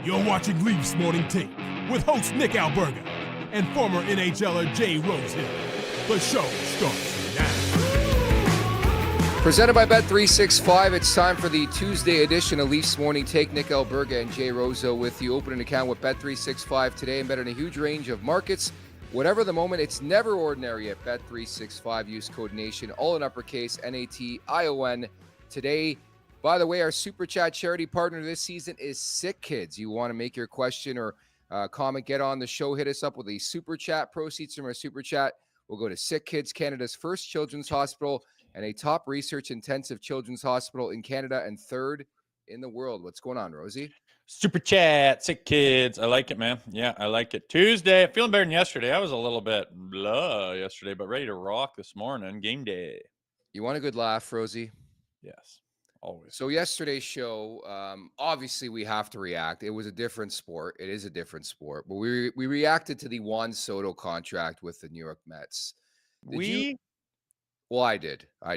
You're watching Leafs Morning Take with host Nick Alberga and former NHLer Jay Rosehill. The show starts now. Presented by Bet365, it's time for the Tuesday edition of Leafs Morning Take. Nick Alberga and Jay Rosehill with you. Open an account with Bet365 today and bet on a huge range of markets. Whatever the moment, it's never ordinary at Bet365. Use code NATION, all in uppercase, NATION. Today, by the way, our Super Chat charity partner this season is Sick Kids. You want to make your question or comment, get on the show, hit us up with a Super Chat. Proceeds from our Super Chat will go to Sick Kids, Canada's first children's hospital and a top research-intensive children's hospital in Canada and third in the world. What's going on, Rosie? Super Chat, Sick Kids. I like it, man. Yeah, I like it. Tuesday, feeling better than yesterday. I was a little bit blah yesterday, but ready to rock this morning. Game day. You want a good laugh, Rosie? Yes, always. So yesterday's show, obviously we have to react. It was a different sport. It is a different sport. But we reacted to the Juan Soto contract with the New York Mets. Well, I did. I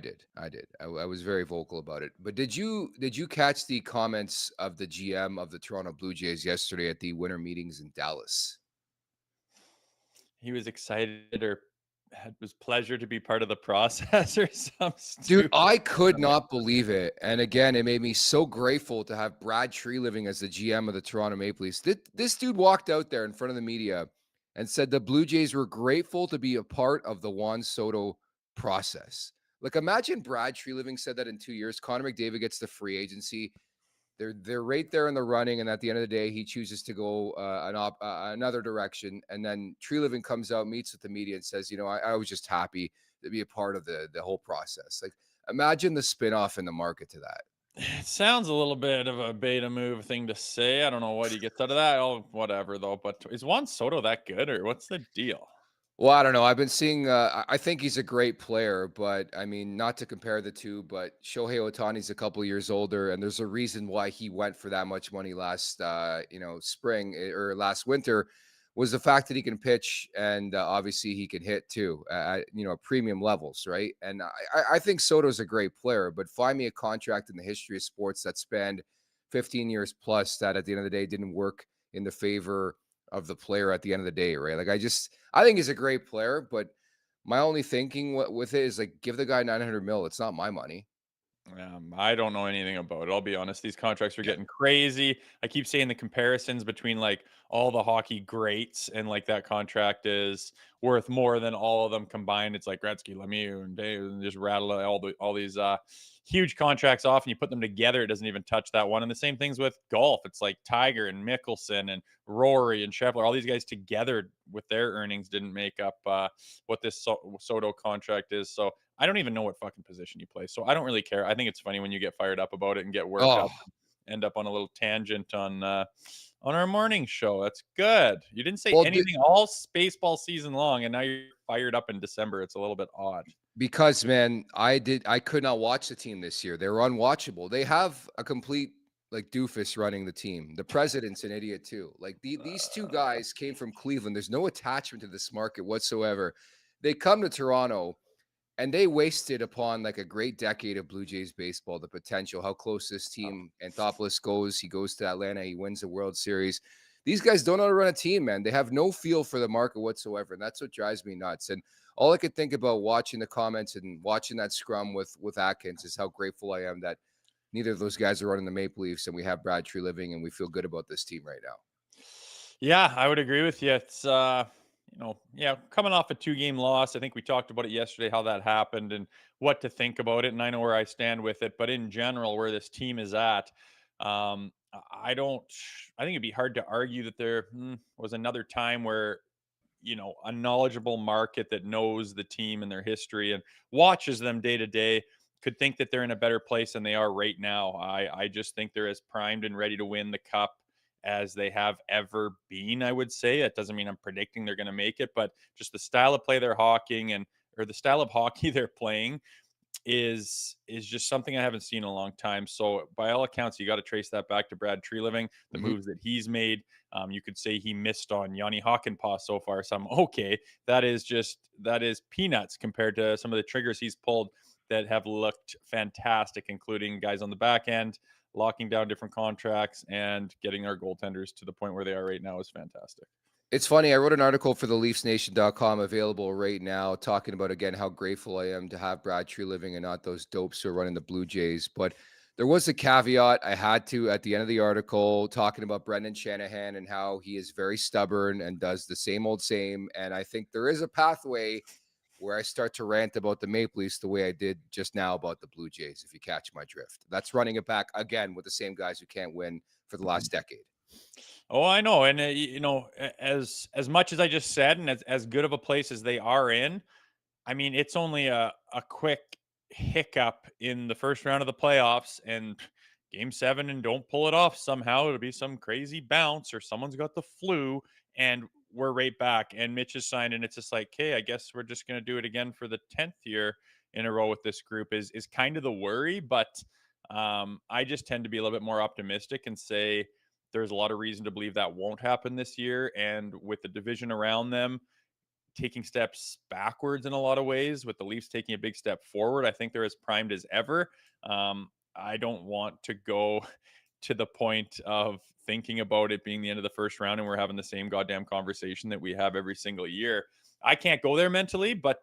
was very vocal about it. But did you catch the comments of the GM of the Toronto Blue Jays yesterday at the winter meetings in Dallas? He was excited or it was pleasure to be part of the process or something. Dude, I could not believe it. And again, it made me so grateful to have Brad Treliving as the GM of the Toronto Maple Leafs. This dude walked out there in front of the media and said the Blue Jays were grateful to be a part of the Juan Soto process. Like, imagine Brad Treliving said that in 2 years. Connor McDavid gets the free agency. They're right there in the running, and at the end of the day, he chooses to go another direction. And then Treliving comes out, meets with the media, and says, I was just happy to be a part of the whole process. Like, imagine the spinoff in the market to that. It sounds a little bit of a beta move thing to say. I don't know what he gets out of that. Oh, whatever, though. But is Juan Soto that good, or what's the deal? Well, I don't know. I've been seeing, I think he's a great player, but I mean, not to compare the two, but Shohei Ohtani's a couple years older, and there's a reason why he went for that much money last, spring or last winter, was the fact that he can pitch and obviously he can hit too, at premium levels, right? And I think Soto's a great player, but find me a contract in the history of sports that spanned 15 years plus that at the end of the day didn't work in the favor of the player at the end of the day, right? Like, I think he's a great player, but my only thinking with it is, like, give the guy $900 million. It's not my money. I don't know anything about it. I'll be honest. These contracts are getting crazy. I keep saying the comparisons between like all the hockey greats and like that contract is worth more than all of them combined. It's like Gretzky, Lemieux, and Dave, and just rattle all these huge contracts off, and you put them together. It doesn't even touch that one. And the same things with golf. It's like Tiger and Mickelson and Rory and Scheffler. All these guys together with their earnings didn't make up what this Soto contract is. So I don't even know what fucking position he plays. So I don't really care. I think it's funny when you get fired up about it and get worked up, and end up on a little tangent on our morning show. That's good. You didn't say anything all baseball season long, and now you're fired up in December. It's a little bit odd. Because, man, I could not watch the team this year. They were unwatchable. They have a complete like doofus running the team. The president's an idiot too. Like these two guys came from Cleveland. There's no attachment to this market whatsoever. They come to Toronto and they wasted upon like a great decade of Blue Jays baseball, the potential, how close this team, Anthopoulos goes. He goes to Atlanta. He wins the World Series. These guys don't know how to run a team, man. They have no feel for the market whatsoever. And that's what drives me nuts. And all I could think about watching the comments and watching that scrum with Atkins is how grateful I am that neither of those guys are running the Maple Leafs, and we have Brad Treliving, and we feel good about this team right now. Yeah, I would agree with you. It's, coming off a 2-game loss. I think we talked about it yesterday, how that happened and what to think about it. And I know where I stand with it. But in general, where this team is at, I think it'd be hard to argue that there was another time where, a knowledgeable market that knows the team and their history and watches them day to day could think that they're in a better place than they are right now. I just think they're as primed and ready to win the cup as they have ever been, I would say. That doesn't mean I'm predicting they're going to make it, but just the style of play they're or the style of hockey they're playing is just something I haven't seen in a long time. So by all accounts, you got to trace that back to Brad Treliving, the moves that he's made. You could say he missed on Yanni Hakanpää so far. That is peanuts compared to some of the triggers he's pulled that have looked fantastic, including guys on the back end locking down different contracts, and getting our goaltenders to the point where they are right now is fantastic. It's funny. I wrote an article for the LeafsNation.com available right now, talking about again how grateful I am to have Brad Treliving and not those dopes who are running the Blue Jays. But there was a caveat I had to at the end of the article, talking about Brendan Shanahan and how he is very stubborn and does the same old same. And I think there is a pathway where I start to rant about the Maple Leafs the way I did just now about the Blue Jays, if you catch my drift. That's running it back again with the same guys who can't win for the last decade. Oh, I know, and as much as I just said, and as good of a place as they are in, I mean, it's only a quick hiccup in the first round of the playoffs and game 7, and don't pull it off somehow. It'll be some crazy bounce or someone's got the flu and we're right back. And Mitch is signed, and it's just like, okay, I guess we're just going to do it again for the 10th year in a row with this group is kind of the worry. But I just tend to be a little bit more optimistic and say there's a lot of reason to believe that won't happen this year. And with the division around them taking steps backwards in a lot of ways, with the Leafs taking a big step forward, I think they're as primed as ever. I don't want to go to the point of thinking about it being the end of the first round and we're having the same goddamn conversation that we have every single year. I can't go there mentally, but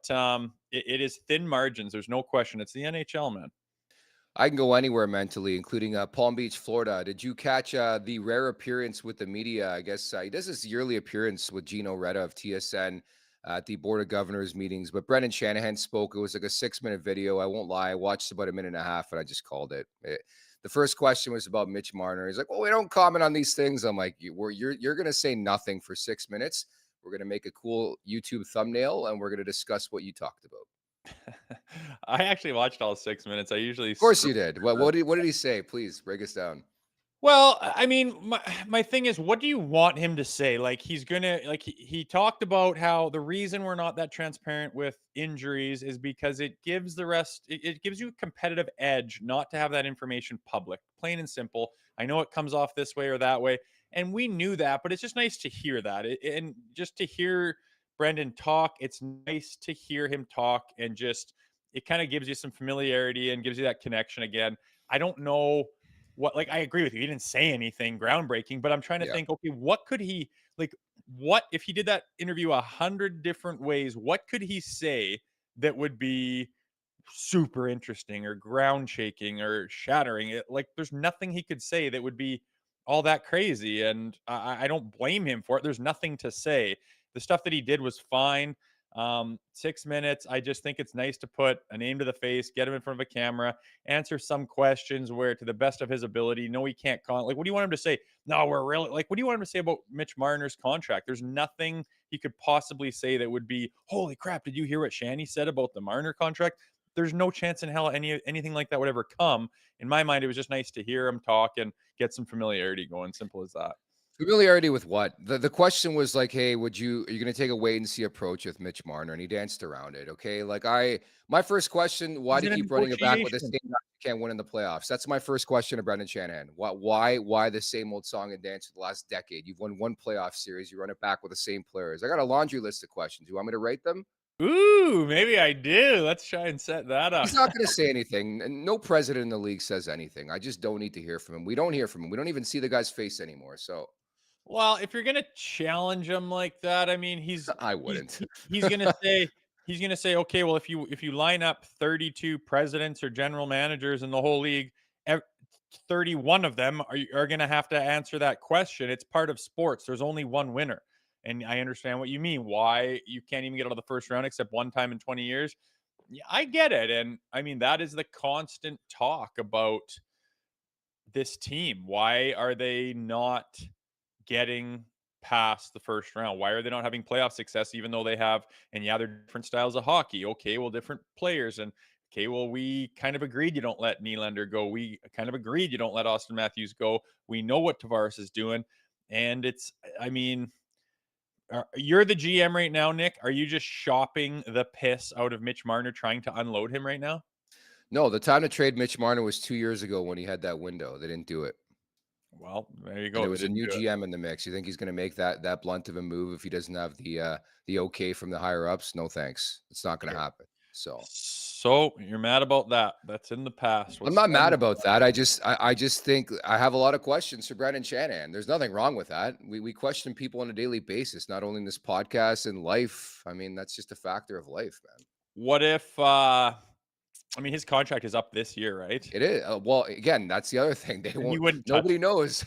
it is thin margins. There's no question. It's the NHL, man. I can go anywhere mentally, including Palm Beach, Florida. Did you catch the rare appearance with the media? I guess he does this yearly appearance with Gino Reda of TSN at the Board of Governors meetings. But Brendan Shanahan spoke. It was like a 6-minute video. I won't lie. I watched about a minute and a half, and I just called it. The first question was about Mitch Marner. He's like, "Well, we don't comment on these things." I'm like, "You're going to say nothing for 6 minutes. We're going to make a cool YouTube thumbnail, and we're going to discuss what you talked about." I actually watched all 6 minutes. I usually, Of course you did. What did he say? Please break us down. well, I mean, my thing is, what do you want him to say? Like, he's gonna, like, he talked about how the reason we're not that transparent with injuries is because it gives the rest, it gives you a competitive edge not to have that information public, plain and simple. I know it comes off this way or that way, and we knew that, but it's just nice to hear that, and just to hear Brendan talk. It's nice to hear him talk, and just it kind of gives you some familiarity and gives you that connection again. I don't know what, like, I agree with you. He didn't say anything groundbreaking, but I'm trying to Yeah. think, okay, what could he, like, what if he did that interview 100 different ways? What could he say that would be super interesting or ground shaking or shattering it? Like, there's nothing he could say that would be all that crazy. And I don't blame him for it. There's nothing to say. The stuff that he did was fine. 6 minutes. I just think it's nice to put a name to the face, get him in front of a camera, answer some questions where, to the best of his ability, no, he can't like, what do you want him to say? No, we're really, like, what do you want him to say about Mitch Marner's contract? There's nothing he could possibly say that would be, holy crap, did you hear what Shanny said about the Marner contract? There's no chance in hell anything like that would ever come. In my mind, it was just nice to hear him talk and get some familiarity going. Simple as that. Familiarity with what? The question was like, hey, are you going to take a wait and see approach with Mitch Marner? And he danced around it. Okay. Like my first question, why He's do you in a keep running it back with the negotiation. same guy who can't win in the playoffs? That's my first question to Brendan Shanahan. Why the same old song and dance for the last decade? You've won one playoff series. You run it back with the same players. I got a laundry list of questions. You want me to rate them? Ooh, maybe I do. Let's try and set that up. He's not going to say anything. And no president in the league says anything. I just don't need to hear from him. We don't hear from him. We don't even see the guy's face anymore. So Well, if you're gonna challenge him like that, I mean, I he's wouldn't. he's gonna say, okay, well, if you line up 32 presidents or general managers in the whole league, 31 of them are gonna have to answer that question. It's part of sports. There's only one winner, and I understand what you mean. Why you can't even get out of the first round except one time in 20 years. Yeah, I get it, and I mean that is the constant talk about this team. Why are they not getting past the first round? Why are they not having playoff success, even though they have? And yeah, they're different styles of hockey. Okay, well, different players. And okay, well, we kind of agreed you don't let Nylander go. We kind of agreed you don't let Auston Matthews go. We know what Tavares is doing. And it's, I mean, you're the GM right now, Nick. Are you just shopping the piss out of Mitch Marner, trying to unload him right now? No, the time to trade Mitch Marner was 2 years ago when he had that window. They didn't do it. Well, there you And go. there They was a didn't new do it. GM in the mix. You think he's going to make that blunt of a move if he doesn't have the okay from the higher ups? No thanks. It's not going to happen. So you're mad about that? That's in the past. I'm not mad about that. I just think I have a lot of questions for Brendan Shanahan. There's nothing wrong with that. We question people on a daily basis, not only in this podcast and life. I mean, that's just a factor of life, man. What if I mean, his contract is up this year, right? It is. Well, again, that's the other thing. They And won't. he wouldn't touch Nobody it. knows.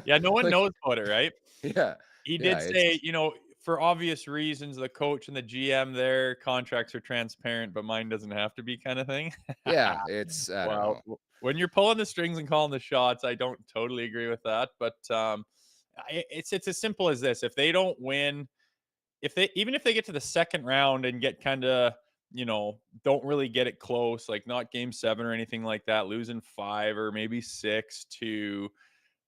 Yeah, no one Like, knows about it, right? yeah, He yeah. did say, It's for obvious reasons, the coach and the GM, their contracts are transparent, but mine doesn't have to be, kind of thing. yeah. It's I don't Well, know. when you're pulling the strings and calling the shots, I don't totally agree with that. But it's as simple as this: if they don't win, even if they get to the second round and get kind of don't really get it close, like not game 7 or anything like that, losing 5 or maybe 6 to,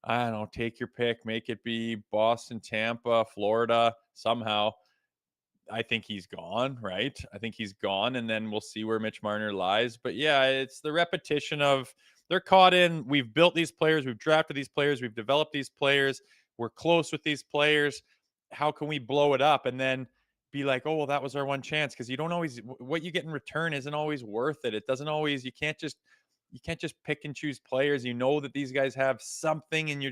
I don't know, take your pick, make it be Boston, Tampa, Florida, somehow, I think he's gone, right? I think he's gone, and then we'll see where Mitch Marner lies. But yeah, it's the repetition of, they're caught in, we've built these players, we've drafted these players, we've developed these players, we're close with these players. How can we blow it up and then be like, oh, well, that was our one chance? Because you don't always, what you get in return isn't always worth it. It doesn't always, you can't just pick and choose players. You know that these guys have something, and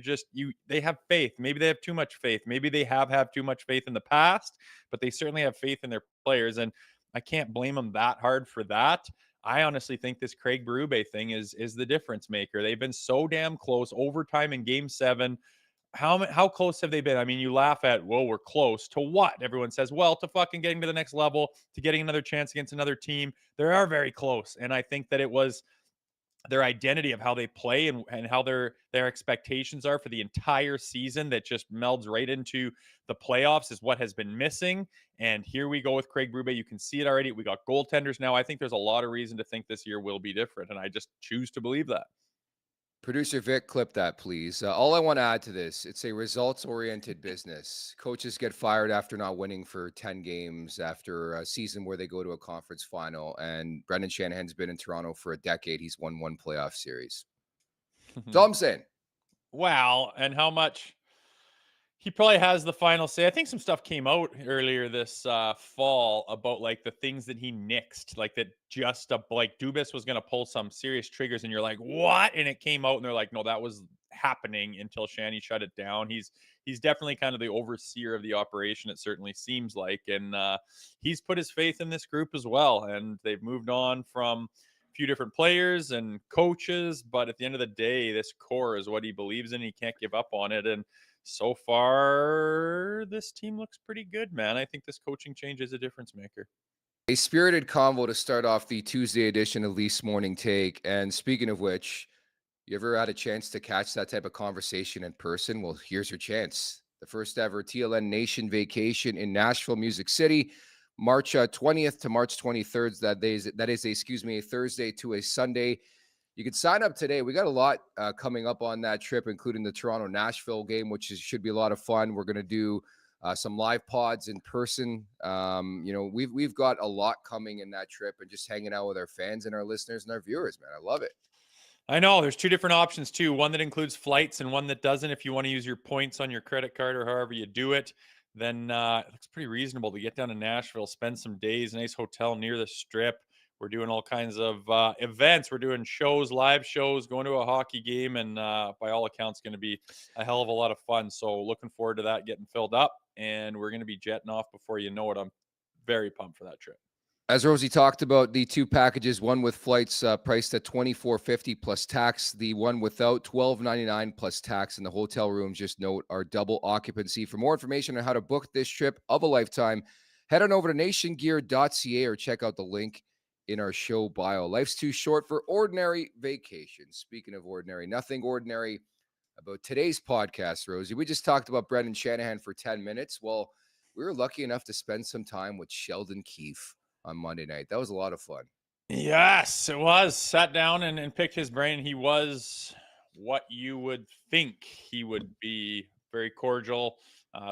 they have faith. Maybe they have too much faith. Maybe they have had too much faith in the past, but they certainly have faith in their players. And I can't blame them that hard for that. I honestly think this Craig Berube thing is the difference maker. They've been so damn close, overtime in game 7. How close have they been? I mean, you laugh at, well, we're close to what? Everyone says, well, to fucking getting to the next level, to getting another chance against another team. They are very close. And I think that it was their identity of how they play and how their expectations are for the entire season that just melds right into the playoffs is what has been missing. And here we go with Craig Berube. You can see it already. We got goaltenders now. I think there's a lot of reason to think this year will be different, and I just choose to believe that. Producer Vic, clip that, please. All I want to add to this, it's a results-oriented business. Coaches get fired after not winning for 10 games after a season where they go to a conference final. And Brendan Shanahan's been in Toronto for a decade. He's won 1 playoff series. That's all I'm saying. Wow. And how much he probably has the final say. I think some stuff came out earlier this fall about like the things that he nixed, like that just like Dubas was going to pull some serious triggers, and you're like, what? And it came out, and they're like, no, that was happening until Shanny shut it down. He's definitely kind of the overseer of the operation. It certainly seems like, and he's put his faith in this group as well. And they've moved on from a few different players and coaches, but at the end of the day, this core is what he believes in. He can't give up on it, and so far, this team looks pretty good, man. I think this coaching change is a difference maker. A spirited convo to start off the Tuesday edition of Leafs Morning Take. And speaking of which, you ever had a chance to catch that type of conversation in person? Well, here's your chance. The first ever TLN Nation vacation in Nashville, Music City, March 20th to March 23rd. That is a Thursday to a Sunday. You can sign up today. We got a lot coming up on that trip, including the Toronto-Nashville game, which should be a lot of fun. We're going to do some live pods in person. We've got a lot coming in that trip, and just hanging out with our fans and our listeners and our viewers, man. I love it. I know there's 2 different options too. One that includes flights and one that doesn't. If you want to use your points on your credit card or however you do it, then it looks pretty reasonable to get down to Nashville, spend some days, nice hotel near the Strip. We're doing all kinds of events. We're doing shows, live shows, going to a hockey game, and by all accounts, going to be a hell of a lot of fun. So looking forward to that getting filled up, and we're going to be jetting off before you know it. I'm very pumped for that trip. As Rosie talked about, the 2 packages, one with flights priced at $24.50 plus tax, the one without $12.99 plus tax, and the hotel rooms, just note, are double occupancy. For more information on how to book this trip of a lifetime, head on over to nationgear.ca or check out the link in our show bio. Life's too short for ordinary vacations. Speaking of ordinary, nothing ordinary about today's podcast, Rosie. We just talked about Brendan Shanahan for 10 minutes. Well, we were lucky enough to spend some time with Sheldon Keefe on Monday night. That was a lot of fun. Yes, it was. Sat down and picked his brain. He was what you would think he would be. Very cordial,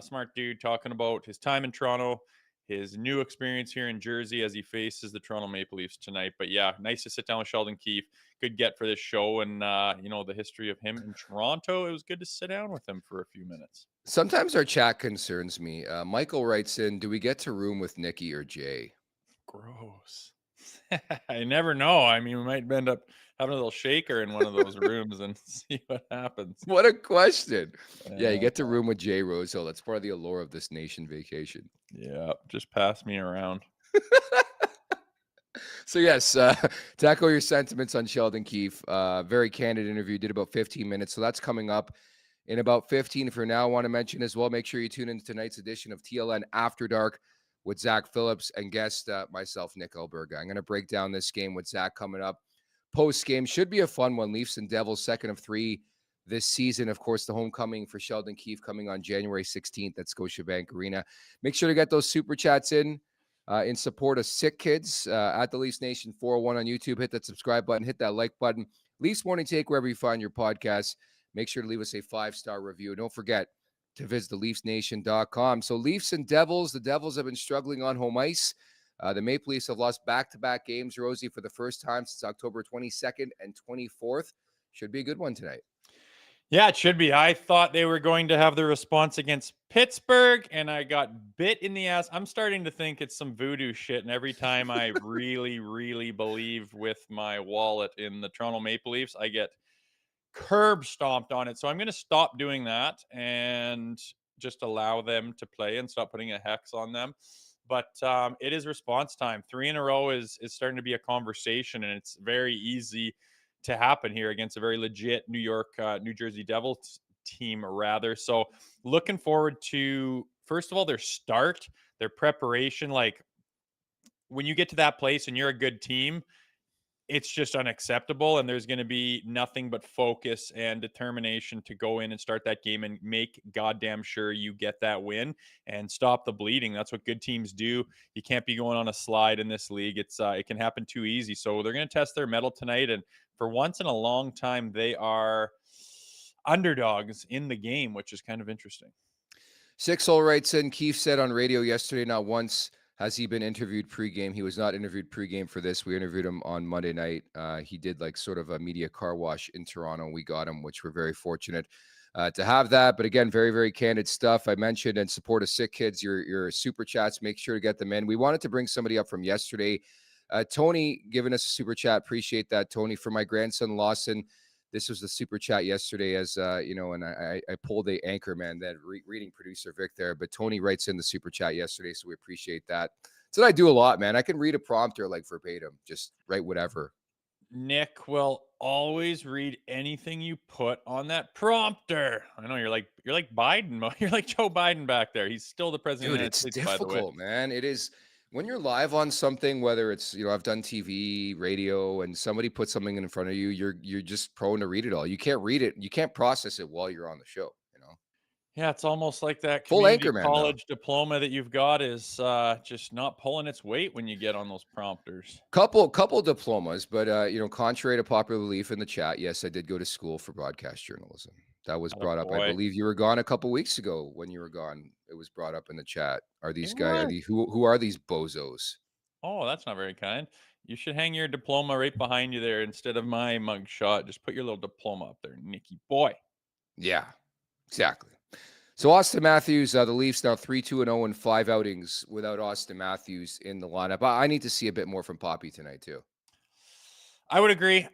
smart dude, talking about his time in Toronto, his new experience here in Jersey as he faces the Toronto Maple Leafs tonight. But yeah, nice to sit down with Sheldon Keefe. Good get for this show. And, the history of him in Toronto, it was good to sit down with him for a few minutes. Sometimes our chat concerns me. Michael writes in, do we get to room with Nikki or Jay? gross. I never know. I mean, we might end up having a little shaker in one of those rooms and see what happens. What a question. Yeah, you Uh, get to room with Jay Rosehill. That's part of the allure of this nation vacation. yeah, just pass me around. So yes, to echo your sentiments on Sheldon Keefe, very candid interview, did about 15 minutes. So that's coming up in about 15. For now, I want to mention as well, make sure you tune in to tonight's edition of TLN After Dark with Zach Phillips and guest myself, Nick Alberga. I'm going to break down this game with Zach coming up. Post game should be a fun one. Leafs and Devils, second of 3 this season. Of course, the homecoming for Sheldon Keefe coming on January 16th at Scotiabank Arena. Make sure to get those super chats in support of Sick Kids at the Leafs Nation 401 on YouTube. Hit that subscribe button, hit that like button. Leafs Morning Take, wherever you find your podcasts. Make sure to leave us a 5-star review. Don't forget to visit theleafsnation.com. So Leafs and Devils, the Devils have been struggling on home ice. The Maple Leafs have lost back-to-back games, Rosie, for the first time since October 22nd and 24th. Should be a good one tonight. Yeah, it should be. I thought they were going to have the response against Pittsburgh, and I got bit in the ass. I'm starting to think it's some voodoo shit, and every time I really, really believe with my wallet in the Toronto Maple Leafs, I get curb stomped on it. So I'm going to stop doing that and just allow them to play and stop putting a hex on them. But it is response time. 3 in a row is starting to be a conversation, and it's very easy to happen here against a very legit New Jersey Devils team, rather. So looking forward to, first of all, their start, their preparation. Like, when you get to that place and you're a good team, it's just unacceptable, and there's going to be nothing but focus and determination to go in and start that game and make goddamn sure you get that win and stop the bleeding. That's what good teams do. You can't be going on a slide in this league. It can happen too easy. So they're going to test their mettle tonight, and for once in a long time, they are underdogs in the game, which is kind of interesting. Six Hole writes in, Keefe said on radio yesterday, not once has he been interviewed pregame. He was not interviewed pregame for this. We interviewed him on Monday night. He did like sort of a media car wash in Toronto. We got him, which we're very fortunate to have that. But again, very, very candid stuff. I mentioned and support of Sick Kids, your super chats. Make sure to get them in. We wanted to bring somebody up from yesterday. Tony giving us a super chat. Appreciate that, Tony. For my grandson, Lawson. This was the super chat yesterday, as and I pulled the anchor man, that reading producer Vic there. But Tony writes in the super chat yesterday, so we appreciate that. That's what I do a lot, man. I can read a prompter like verbatim, just write whatever. Nick will always read anything you put on that prompter. I know you're like Biden. You're like Joe Biden back there. He's still the president. Dude, of the United it's States, by the way. difficult, man. It is. When you're live on something, whether it's, I've done TV, radio, and somebody puts something in front of you, you're just prone to read it all. You can't read it. You can't process it while you're on the show, Yeah, it's almost like that Full community anchorman, college diploma that you've got is just not pulling its weight when you get on those prompters. Couple diplomas, but contrary to popular belief in the chat, yes, I did go to school for broadcast journalism. That was brought up. I believe you were gone a couple weeks ago. When you were gone, it was brought up in the chat. Are these guys? Who are these bozos? Oh, that's not very kind. You should hang your diploma right behind you there instead of my mug shot. Just put your little diploma up there, Nicky boy. Yeah, exactly. So Auston Matthews, the Leafs now 3-2-0 in 5 outings without Auston Matthews in the lineup. I need to see a bit more from Poppy tonight too. I would agree.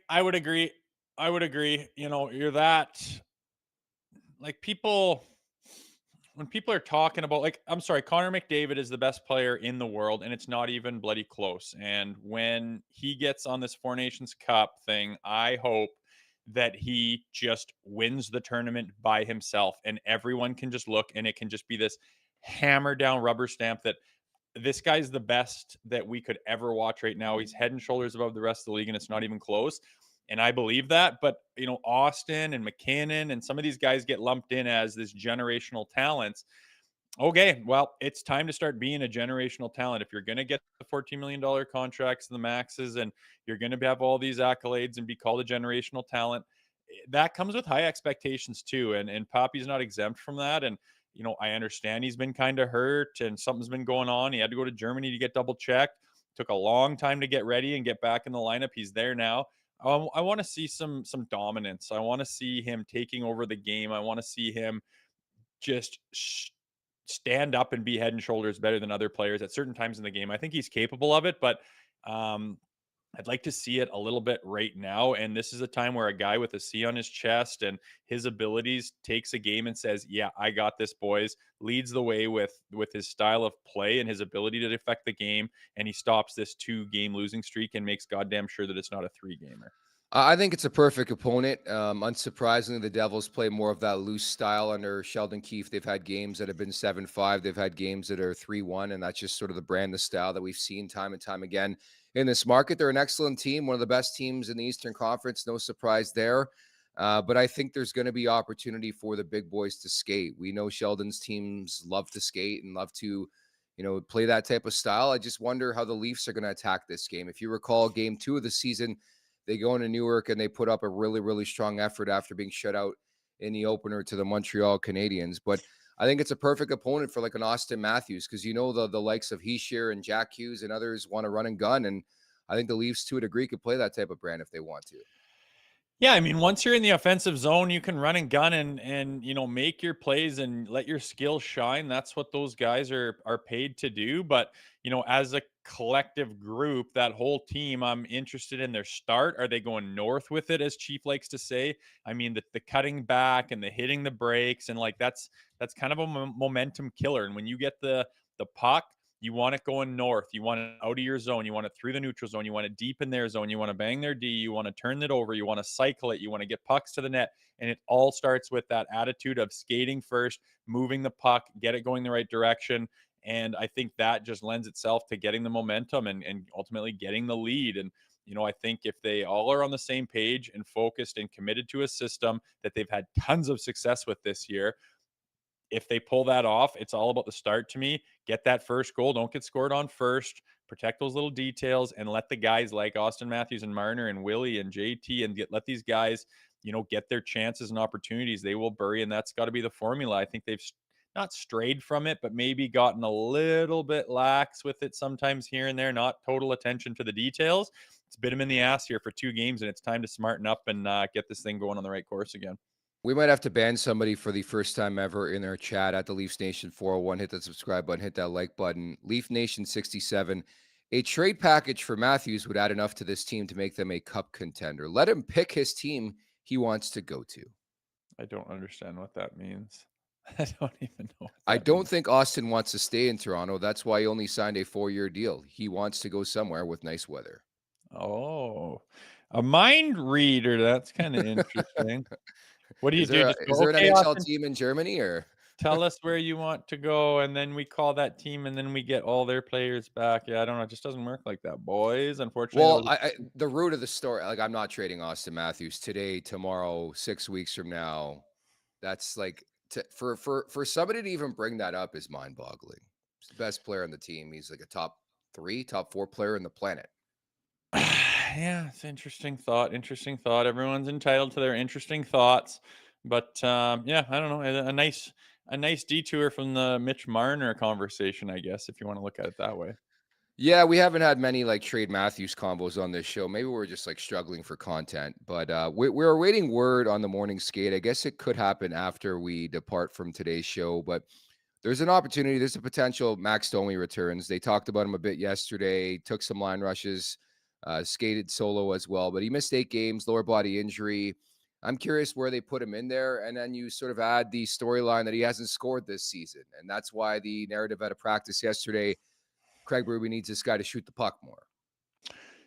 You're that, like, people, when people are talking about, like, I'm sorry, Connor McDavid is the best player in the world, and it's not even bloody close. And when he gets on this Four Nations Cup thing, I hope that he just wins the tournament by himself, and everyone can just look, and it can just be this hammer down rubber stamp that this guy's the best that we could ever watch right now. He's head and shoulders above the rest of the league, and it's not even close. And I believe that. But, Auston and McKinnon and some of these guys get lumped in as this generational talents. Okay, well, it's time to start being a generational talent. If you're going to get the $14 million contracts and the maxes, and you're going to have all these accolades and be called a generational talent, that comes with high expectations too. And Poppy's not exempt from that. And, I understand he's been kind of hurt and something's been going on. He had to go to Germany to get double checked. Took a long time to get ready and get back in the lineup. He's there now. I want to see some dominance. I want to see him taking over the game. I want to see him just stand up and be head and shoulders better than other players at certain times in the game. I think he's capable of it, but I'd like to see it a little bit right now. And this is a time where a guy with a C on his chest and his abilities takes a game and says, "Yeah, I got this, boys." Leads the way with his style of play and his ability to affect the game, and he stops this 2-game losing streak and makes goddamn sure that it's not a 3-gamer. I think it's a perfect opponent. Unsurprisingly, the Devils play more of that loose style under Sheldon Keefe. They've had games that have been 7-5. They've had games that are 3-1, and that's just sort of the brand, the style that we've seen time and time again in this market. They're an excellent team, one of the best teams in the Eastern Conference. No surprise there. But I think there's going to be opportunity for the big boys to skate. We know Sheldon's teams love to skate and love to, play that type of style. I just wonder how the Leafs are going to attack this game. If you recall, game 2 of the season, they go into Newark and they put up a really, really strong effort after being shut out in the opener to the Montreal Canadiens. But I think it's a perfect opponent for like an Auston Matthews, because the likes of Heishier and Jack Hughes and others want to run and gun. And I think the Leafs, to a degree, could play that type of brand if they want to. Yeah, I mean, once you're in the offensive zone, you can run and gun and make your plays and let your skills shine. That's what those guys are paid to do. But as a collective group, that whole team, I'm interested in their start. Are they going north with it, as Chief likes to say? I mean, the cutting back and the hitting the brakes, and like that's kind of a momentum killer. And when you get the puck, you want it going north. You want it out of your zone. You want it through the neutral zone. You want it deep in their zone. You want to bang their D. You want to turn it over. You want to cycle it. You want to get pucks to the net. And it all starts with that attitude of skating first, moving the puck, get it going the right direction. And I think that just lends itself to getting the momentum and ultimately getting the lead. And, I think if they all are on the same page and focused and committed to a system that they've had tons of success with this year, if they pull that off, it's all about the start to me. Get that first goal. Don't get scored on first. Protect those little details and let the guys like Auston Matthews and Marner and Willie and JT and let these guys, get their chances and opportunities. They will bury, and that's got to be the formula. I think they've not strayed from it, but maybe gotten a little bit lax with it sometimes here and there, not total attention to the details. It's bit them in the ass here for 2 games, and it's time to smarten up and get this thing going on the right course again. We might have to ban somebody for the first time ever in our chat at the Leafs Nation 401. Hit that subscribe button, hit that like button. Leaf Nation 67. A trade package for Matthews would add enough to this team to make them a cup contender. Let him pick his team he wants to go to. I don't understand what that means. I don't even know. I don't think Auston wants to stay in Toronto. That's why he only signed a 4-year deal. He wants to go somewhere with nice weather. Oh, a mind reader. That's kind of interesting. What do you do? Is there an NHL team in Germany, or tell us where you want to go, and then we call that team, and then we get all their players back? Yeah, I don't know. It just doesn't work like that, boys. Unfortunately. Well, the root of the story, like, I'm not trading Auston Matthews today, tomorrow, 6 weeks from now. That's like for somebody to even bring that up is mind-boggling. He's the best player on the team. He's like a top 3, top 4 player on the planet. Yeah, it's interesting thought. Interesting thought. Everyone's entitled to their interesting thoughts, but yeah, I don't know. A nice detour from the Mitch Marner conversation, I guess, if you want to look at it that way. Yeah, we haven't had many like trade Matthews combos on this show. Maybe we're just like struggling for content, but we're awaiting word on the morning skate. I guess it could happen after we depart from today's show, but there's an opportunity. There's a potential Max Domi returns. They talked about him a bit yesterday, took some line rushes, skated solo as well, but he missed 8 games, lower body injury. I'm curious where they put him in there. And then you sort of add the storyline that he hasn't scored this season. And that's why the narrative at a practice yesterday, Craig Berube needs this guy to shoot the puck more.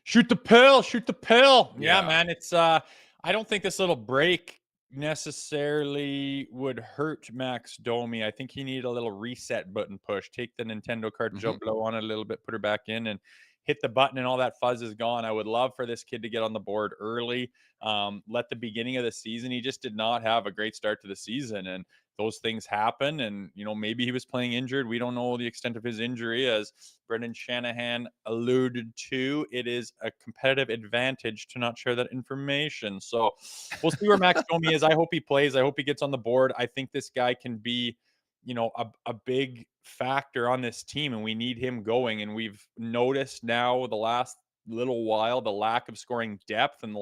Shoot the pill. Shoot the pill. Yeah. Yeah, man. It's I don't think this little break necessarily would hurt Max Domi. I think he needed a little reset button push. Take the Nintendo cartridge out, blow on it a little bit, put her back in, and hit the button, and all that fuzz is gone. I would love for this kid to get on the board early. Let the beginning of the season, he just did not have a great start to the season, and those things happen. And, maybe he was playing injured. We don't know the extent of his injury. As Brendan Shanahan alluded to, it is a competitive advantage to not share that information. So we'll see where Max Domi is. I hope he plays. I hope he gets on the board. I think this guy can be, a big factor on this team, and we need him going. And we've noticed now the last little while, the lack of scoring depth and the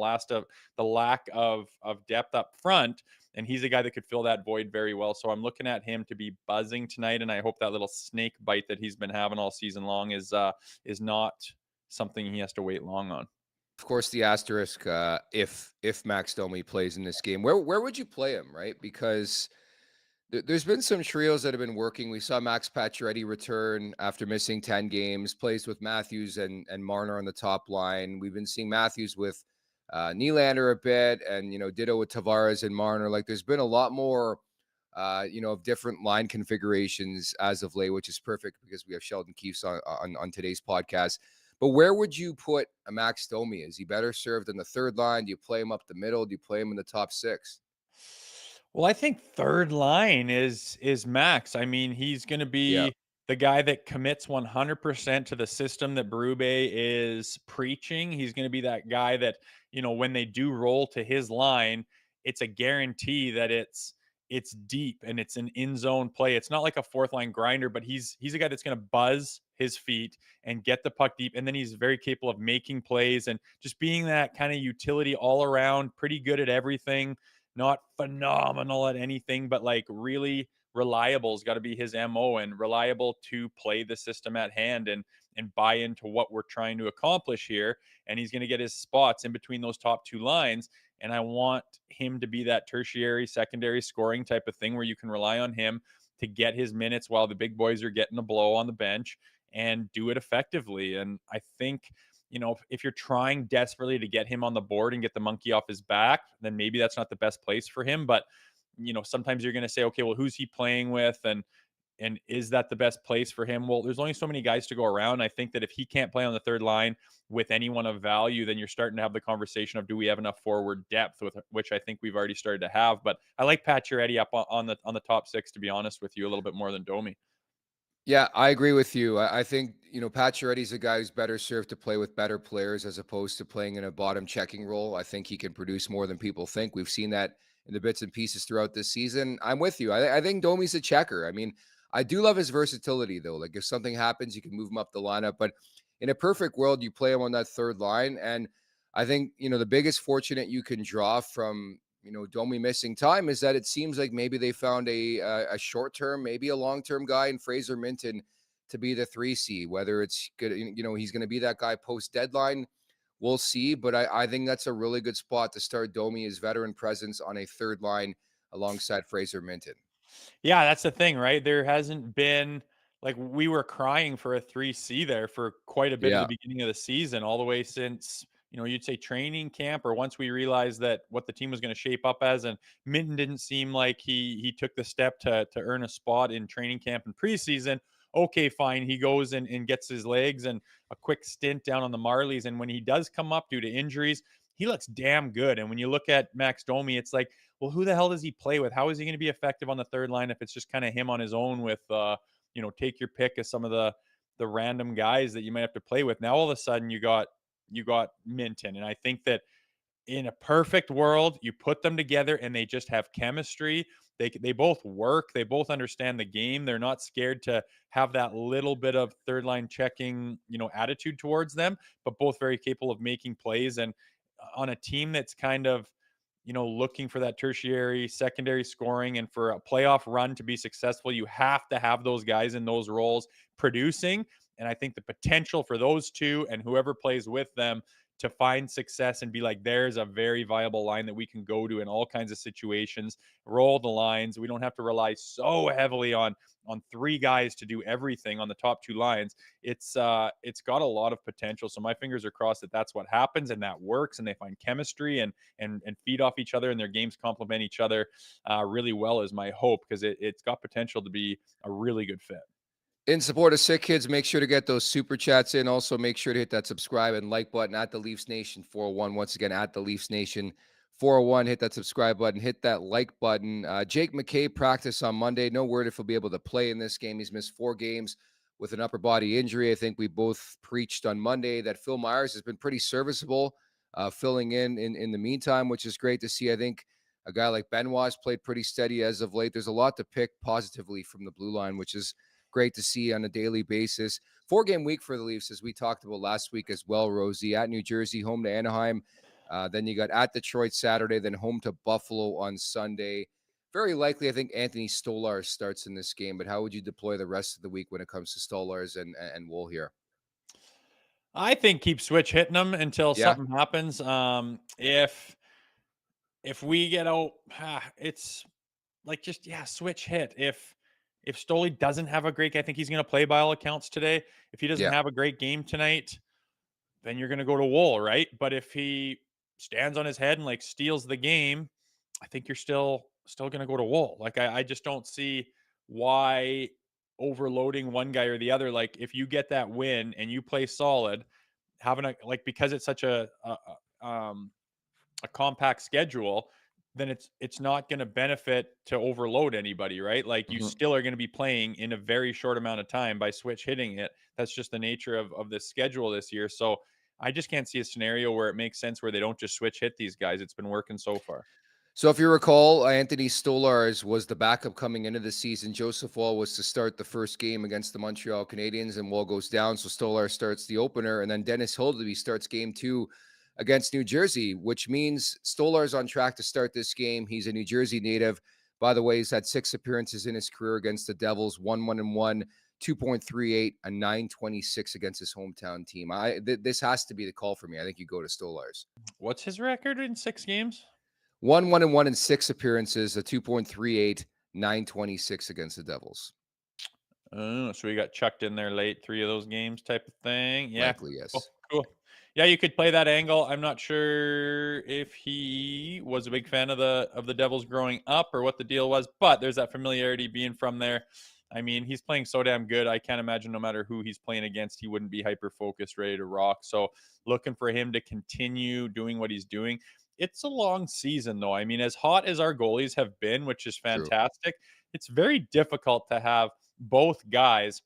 lack of depth up front. And he's a guy that could fill that void very well. So I'm looking at him to be buzzing tonight, and I hope that little snake bite that he's been having all season long is not something he has to wait long on. Of course, the asterisk, if Max Domi plays in this game, where would you play him, right? Because there's been some trios that have been working. We saw Max Pacioretty return after missing 10 games, plays with Matthews and Marner on the top line. We've been seeing Matthews with Nylander a bit, and, ditto with Tavares and Marner. Like, there's been a lot more, of different line configurations as of late, which is perfect because we have Sheldon Keefe on today's podcast. But where would you put a Max Domi? Is he better served in the third line? Do you play him up the middle? Do you play him in the top six? Well, I think third line is Max. I mean, he's going to Yeah. be the guy that commits 100% to the system that Berube is preaching. He's going to be that guy that, when they do roll to his line, it's a guarantee that it's deep and it's an in zone play. It's not like a fourth line grinder, but he's a guy that's going to buzz his feet and get the puck deep, and then he's very capable of making plays and just being that kind of utility all around, pretty good at everything. Not phenomenal at anything, but like really reliable has got to be his MO, and reliable to play the system at hand and buy into what we're trying to accomplish here. And he's going to get his spots in between those top two lines. And I want him to be that tertiary, secondary scoring type of thing where you can rely on him to get his minutes while the big boys are getting a blow on the bench and do it effectively. And I think, if you're trying desperately to get him on the board and get the monkey off his back, then maybe that's not the best place for him. But, sometimes you're going to say, okay, well, who's he playing with? And is that the best place for him? Well, there's only so many guys to go around. I think that if he can't play on the third line with anyone of value, then you're starting to have the conversation of, do we have enough forward depth, with which I think we've already started to have. But I like Pacioretty up on the top six, to be honest with you, a little bit more than Domi. Yeah, I agree with you. I think, Pacioretty's a guy who's better served to play with better players as opposed to playing in a bottom checking role. I think he can produce more than people think. We've seen that in the bits and pieces throughout this season. I'm with you. I think Domi's a checker. I mean, I do love his versatility, though. Like, if something happens, you can move him up the lineup. But in a perfect world, you play him on that third line. And I think, the biggest fortunate you can draw from, Domi missing time is that it seems like maybe they found a short-term, maybe a long-term guy in Fraser Minton to be the 3C. Whether it's good, he's going to be that guy post-deadline, we'll see. But I think that's a really good spot to start Domi, as veteran presence on a third line alongside Fraser Minton. Yeah, that's the thing, right? There hasn't been, like, we were crying for a 3C there for quite a bit of Yeah. the beginning of the season, all the way since, you'd say training camp, or once we realized that what the team was going to shape up as. And Minton didn't seem like he took the step to earn a spot in training camp and preseason. Okay, fine. He goes and gets his legs and a quick stint down on the Marlies. And when he does come up due to injuries, he looks damn good. And when you look at Max Domi, it's like, well, who the hell does he play with? How is he going to be effective on the third line if it's just kind of him on his own with, take your pick of some of the random guys that you might have to play with? Now all of a sudden you got Minton, and I think that in a perfect world, you put them together and they just have chemistry. They both work. They both understand the game. They're not scared to have that little bit of third line checking, attitude towards them, but both very capable of making plays. And on a team that's kind of, looking for that tertiary, secondary scoring, and for a playoff run to be successful, you have to have those guys in those roles producing. And I think the potential for those two and whoever plays with them to find success and be like, there's a very viable line that we can go to in all kinds of situations, roll the lines. We don't have to rely so heavily on three guys to do everything on the top two lines. It's got a lot of potential. So my fingers are crossed that that's what happens and that works, and they find chemistry and feed off each other, and their games complement each other really well, is my hope, because it's got potential to be a really good fit. In support of Sick Kids, make sure to get those super chats in. Also, make sure to hit that subscribe and like button at the Leafs Nation 401. Once again, at the Leafs Nation 401. Hit that subscribe button. Hit that like button. Jake McKay practiced on Monday. No word if he'll be able to play in this game. He's missed 4 games with an upper body injury. I think we both preached on Monday that Phil Myers has been pretty serviceable, filling in the meantime, which is great to see. I think a guy like Benoit's played pretty steady as of late. There's a lot to pick positively from the blue line, which is great to see on a daily basis. 4-game week for the Leafs, as we talked about last week as well, Rosie. At New Jersey, home to Anaheim. Then you got at Detroit Saturday, then home to Buffalo on Sunday. Very likely, I think Anthony Stolarz starts in this game, but how would you deploy the rest of the week when it comes to Stolarz and Wool here? I think keep switch hitting them until Yeah. something happens. If we get out, it's like just switch hit. If Stoli doesn't have a great, I think he's going to play by all accounts today. If he doesn't Yeah. have a great game tonight, then you're going to go to Wool, right? But if he stands on his head and like steals the game, I think you're still going to go to Wool. Like I just don't see why overloading one guy or the other. Like if you get that win and you play solid, having a like because it's such a compact schedule, then it's not going to benefit to overload anybody, right? Like you still are going to be playing in a very short amount of time by switch hitting it. That's just the nature of this schedule this year. So I just can't see a scenario where it makes sense where they don't just switch hit these guys. It's been working so far. So if you recall, Anthony Stolarz was the backup coming into the season. Joseph Woll was to start the first game against the Montreal Canadiens, and Woll goes down, so Stolarz starts the opener, and then Dennis Hildeby starts game 2 against New Jersey, which means Stolarz on track to start this game. He's a New Jersey native. By the way, he's had 6 appearances in his career against the Devils, 1-1-1, 2.38, a 9.26 against his hometown team. This has to be the call for me. I think you go to Stolarz. What's his record in 6 games? 1-1-1 in 6 appearances, a 2.38, 9.26 against the Devils. So we got chucked in there late, 3 of those games type of thing. Yeah. Likely, yes. Cool. Yeah, you could play that angle. I'm not sure if he was a big fan of the Devils growing up or what the deal was, but there's that familiarity being from there. I mean, he's playing so damn good. I can't imagine no matter who he's playing against, he wouldn't be hyper-focused, ready to rock. So looking for him to continue doing what he's doing. It's a long season, though. I mean, as hot as our goalies have been, which is fantastic, it's very difficult to have both guys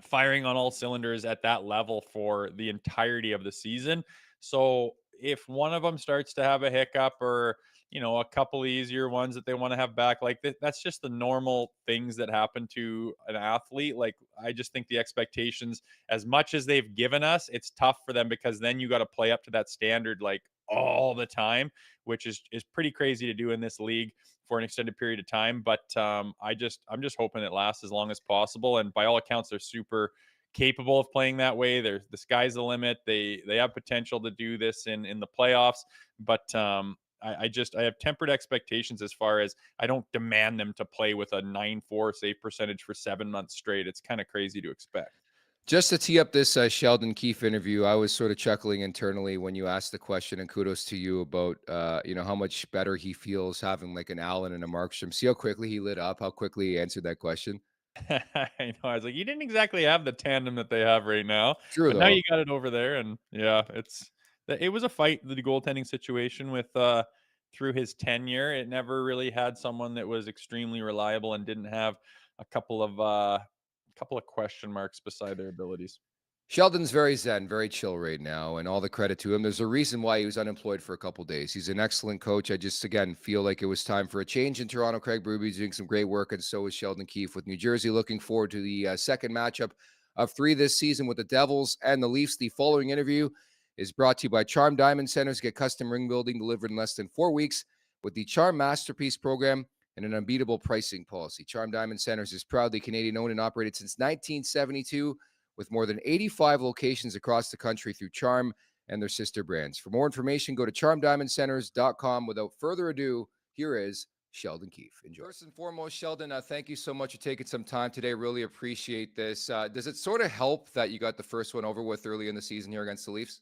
firing on all cylinders at that level for the entirety of the season. So if one of them starts to have a hiccup or, a couple of easier ones that they want to have back, like that's just the normal things that happen to an athlete. Like, I just think the expectations, as much as they've given us, it's tough for them because then you got to play up to that standard, like all the time, which is pretty crazy to do in this league for an extended period of time. But I'm just hoping it lasts as long as possible. And by all accounts, they're super capable of playing that way. The sky's the limit. They have potential to do this in the playoffs. But I have tempered expectations as far as I don't demand them to play with a 9.4 save percentage for 7 months straight. It's kind of crazy to expect. Just to tee up this Sheldon Keefe interview, I was sort of chuckling internally when you asked the question, and kudos to you about, how much better he feels having like an Allen and a Markstrom. See how quickly he lit up, how quickly he answered that question. I know. I was like, you didn't exactly have the tandem that they have right now. True, but though. Now you got it over there. And yeah, it was a fight, the goaltending situation with through his tenure. It never really had someone that was extremely reliable and didn't have a couple of question marks beside their abilities. Sheldon's very zen, very chill right now, and all the credit to him. There's a reason why he was unemployed for a couple days. He's an excellent coach. I just, again, feel like it was time for a change in Toronto. Craig Berube's doing some great work, and so is Sheldon Keefe with New Jersey. Looking forward to the second matchup of 3 this season with the Devils and the Leafs. The following interview is brought to you by Charm Diamond Centers. Get custom ring building delivered in less than 4 weeks with the Charm Masterpiece program and an unbeatable pricing policy. Charm Diamond Centers is proudly Canadian-owned and operated since 1972, with more than 85 locations across the country through Charm and their sister brands. For more information, go to charmdiamondcenters.com. Without further ado, here is Sheldon Keefe. Enjoy. First and foremost, Sheldon, thank you so much for taking some time today. Really appreciate this. Does it sort of help that you got the first one over with early in the season here against the Leafs?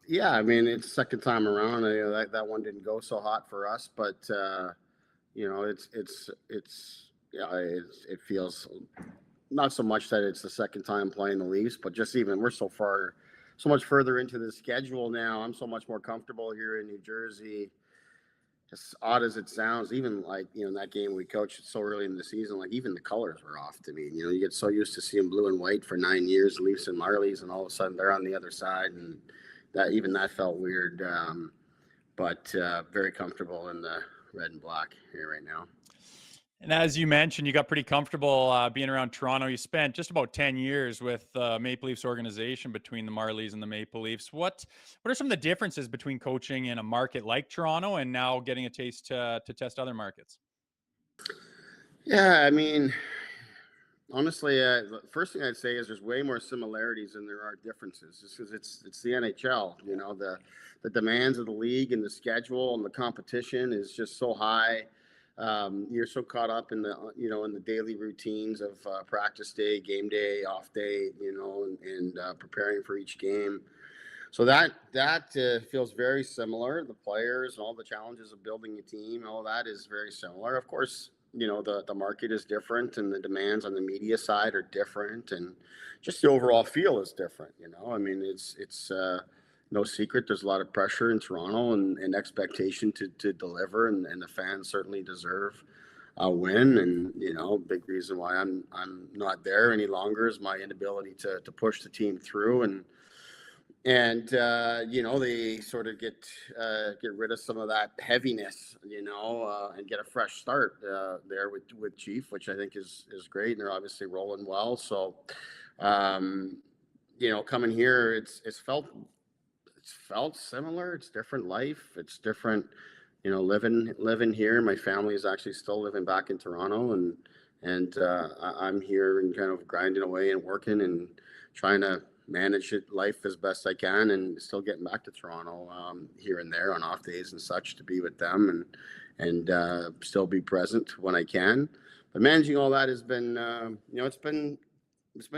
Yeah, I mean, it's second time around. That one didn't go so hot for us, but it feels not so much that it's the second time playing the Leafs, but just even we're so much further into the schedule now. I'm so much more comfortable here in New Jersey. As odd as it sounds, even like, in that game we coached so early in the season, like even the colors were off to me. You get so used to seeing blue and white for 9 years, Leafs and Marlies, and all of a sudden they're on the other side, and that felt weird. But very comfortable in red and black here right now. And as you mentioned, you got pretty comfortable being around Toronto. You spent just about 10 years with Maple Leafs organization between the Marlies and the Maple Leafs. What are some of the differences between coaching in a market like Toronto and now getting a taste to test other markets? Yeah, I mean, honestly, the first thing I'd say is there's way more similarities than there are differences. Just because it's the NHL, you know, the demands of the league and the schedule and the competition is just so high. You're so caught up in the daily routines of practice day, game day, off day, and preparing for each game. So that feels very similar. The players and all the challenges of building a team, all that is very similar. Of course, the market is different and the demands on the media side are different, and just the overall feel is different. I mean, it's no secret there's a lot of pressure in Toronto and expectation to deliver, and the fans certainly deserve a win. And big reason why I'm not there any longer is my inability to push the team through, and they sort of get rid of some of that heaviness, and get a fresh start there with Chief, which I think is great, and they're obviously rolling well. So coming here, it's felt similar. It's different life. It's different, living here. My family is actually still living back in Toronto, and I'm here and kind of grinding away and working and trying to manage life as best I can, and still getting back to Toronto here and there on off days and such to be with them and still be present when I can. But managing all that has been, it's been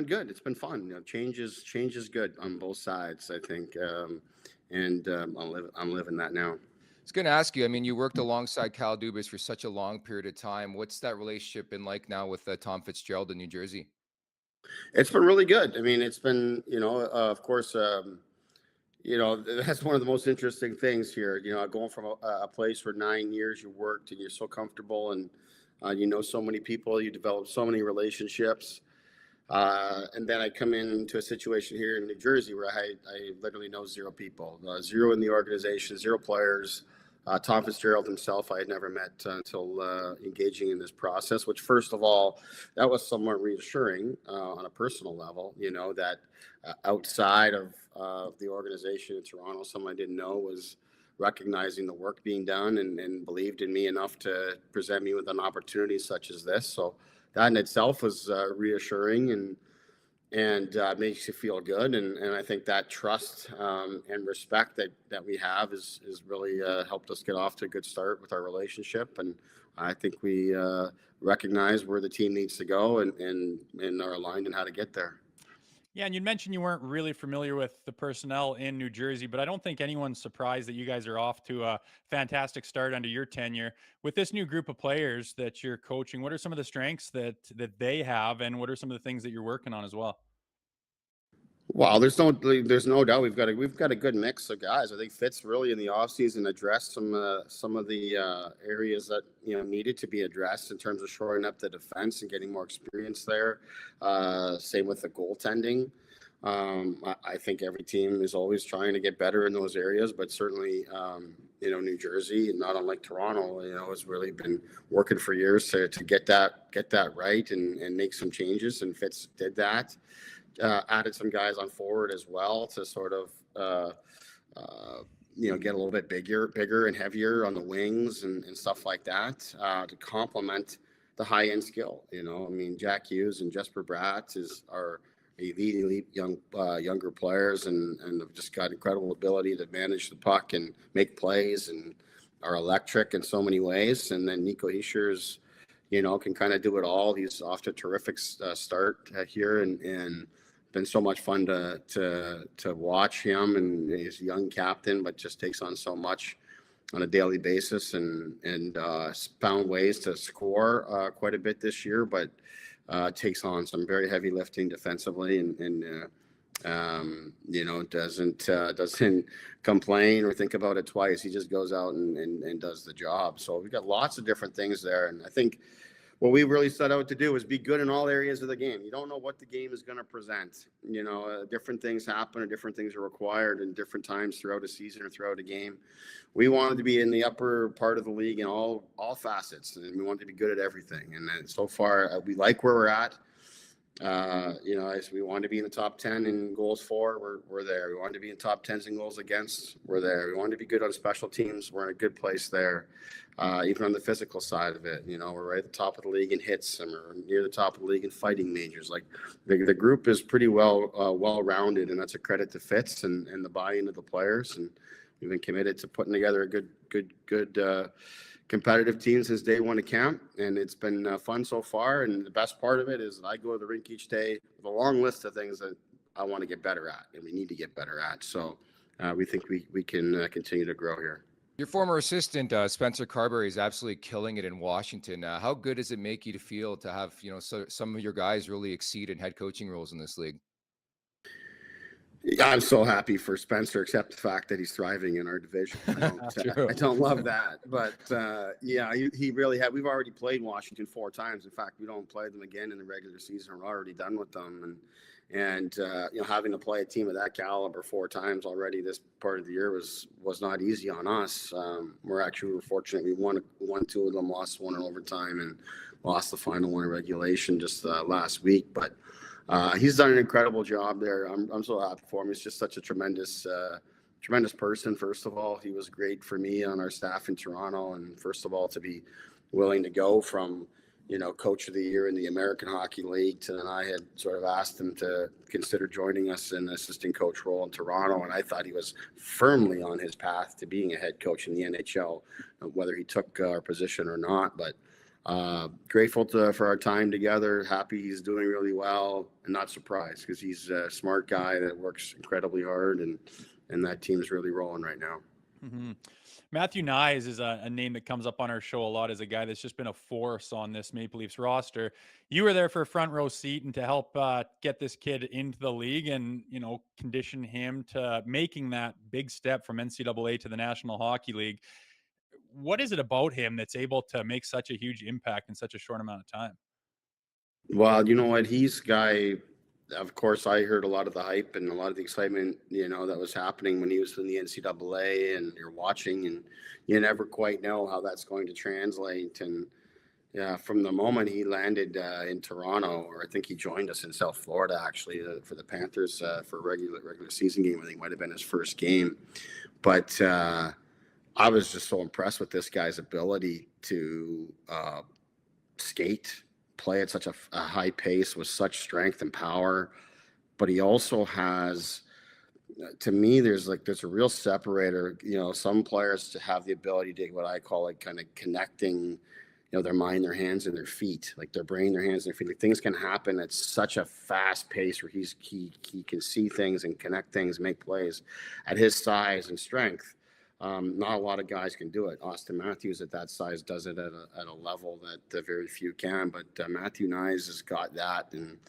good. It's been fun. Change is good on both sides, I think. I'm living that now. I was going to ask you, I mean, you worked alongside Kyle Dubas for such a long period of time. What's that relationship been like now with Tom Fitzgerald in New Jersey? It's been really good. I mean, it's been, of course, that's one of the most interesting things here, going from a place where 9 years you worked and you're so comfortable and, so many people, you develop so many relationships. And then I come into a situation here in New Jersey where I literally know zero people, zero in the organization, zero players. Tom Fitzgerald himself, I had never met until engaging in this process, which, first of all, that was somewhat reassuring on a personal level, that outside of the organization in Toronto, someone I didn't know was recognizing the work being done and believed in me enough to present me with an opportunity such as this. So that in itself was reassuring and makes you feel good. And I think that trust and respect that we have is really helped us get off to a good start with our relationship. And I think we recognize where the team needs to go and are aligned in how to get there. Yeah, and you mentioned you weren't really familiar with the personnel in New Jersey, but I don't think anyone's surprised that you guys are off to a fantastic start under your tenure. With this new group of players that you're coaching, what are some of the strengths that they have, and what are some of the things that you're working on as well? Well, there's no doubt we've got a good mix of guys. I think Fitz really in the offseason addressed some of the areas that needed to be addressed in terms of shoring up the defense and getting more experience there. Same with the goaltending. I think every team is always trying to get better in those areas, but certainly New Jersey, not unlike Toronto, has really been working for years to get that right and make some changes. And Fitz did that. Added some guys on forward as well to sort of, get a little bit bigger and heavier on the wings and stuff like that to complement the high-end skill. I mean, Jack Hughes and Jesper Bratt are elite younger players and have just got incredible ability to manage the puck and make plays and are electric in so many ways. And then Nico Hischier's, can kind of do it all. He's off to a terrific start here and been so much fun to watch him, and he's a young captain, but just takes on so much on a daily basis and found ways to score quite a bit this year, but takes on some very heavy lifting defensively and doesn't complain or think about it twice. He just goes out and does the job. So we've got lots of different things there. And I think what we really set out to do is be good in all areas of the game. You don't know what the game is going to present. Different things happen, or different things are required in different times throughout a season or throughout a game. We wanted to be in the upper part of the league in all facets, and we wanted to be good at everything. And so far, we like where we're at. As we want to be in the top 10 in goals for, we're there. We want to be in top 10s in goals against, we're there. We want to be good on special teams, we're in a good place there. Even on the physical side of it, we're right at the top of the league in hits, and we're near the top of the league in fighting majors. Like the group is pretty well-rounded, and that's a credit to Fitz and the buy-in of the players. And we've been committed to putting together a good competitive team since day one of camp, and it's been fun so far. And the best part of it is that I go to the rink each day with a long list of things that I want to get better at, and we need to get better at. So we think we can continue to grow here. Your former assistant, Spencer Carberry, is absolutely killing it in Washington. How good does it make you to feel to have, some of your guys really exceed in head coaching roles in this league? Yeah, I'm so happy for Spencer, except the fact that he's thriving in our division. I don't love that, but he really had. We've already played Washington 4 times. In fact, we don't play them again in the regular season. We're already done with them, and having to play a team of that caliber 4 times already this part of the year was not easy on us. We're fortunate. We won 2 of them, lost 1 in overtime, and lost the final 1 in regulation just last week, but. He's done an incredible job there. I'm so happy for him. He's just such a tremendous person. First of all, he was great for me on our staff in Toronto. And first of all, to be willing to go from, coach of the year in the American Hockey League to then I had sort of asked him to consider joining us in the assistant coach role in Toronto. And I thought he was firmly on his path to being a head coach in the NHL, whether he took our position or not. But grateful for our time together. Happy he's doing really well, and not surprised because he's a smart guy that works incredibly hard, and that team's really rolling right now. Mm-hmm. Matthew Knies is a name that comes up on our show a lot as a guy that's just been a force on this Maple Leafs roster. You were there for a front row seat and to help get this kid into the league and, condition him to making that big step from NCAA to the National Hockey League. What is it about him that's able to make such a huge impact in such a short amount of time? Well, you know what? He's guy. Of course, I heard a lot of the hype and a lot of the excitement, that was happening when he was in the NCAA, and you're watching, and you never quite know how that's going to translate. And yeah, from the moment he landed in Toronto, or I think he joined us in South Florida actually for the Panthers for a regular season game. I think it might have been his first game, but. I was just so impressed with this guy's ability to skate, play at such a high pace with such strength and power. But he also has, to me, there's a real separator. Some players to have the ability to what I call kind of connecting, their mind, their hands, and their feet, like their brain, their hands, and their feet. Like things can happen at such a fast pace where he can see things and connect things, make plays at his size and strength. Not a lot of guys can do it. Auston Matthews at that size does it at a level that very few can. But Matthew Knies has got that, and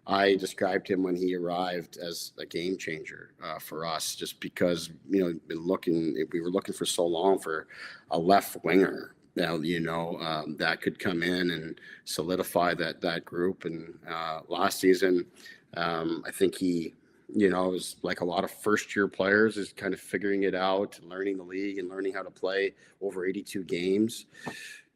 I described him when he arrived as a game changer for us, just because we were looking for so long for a left winger. That could come in and solidify that group. And last season, I think he. It was like a lot of first-year players is kind of figuring it out, learning the league and learning how to play over 82 games.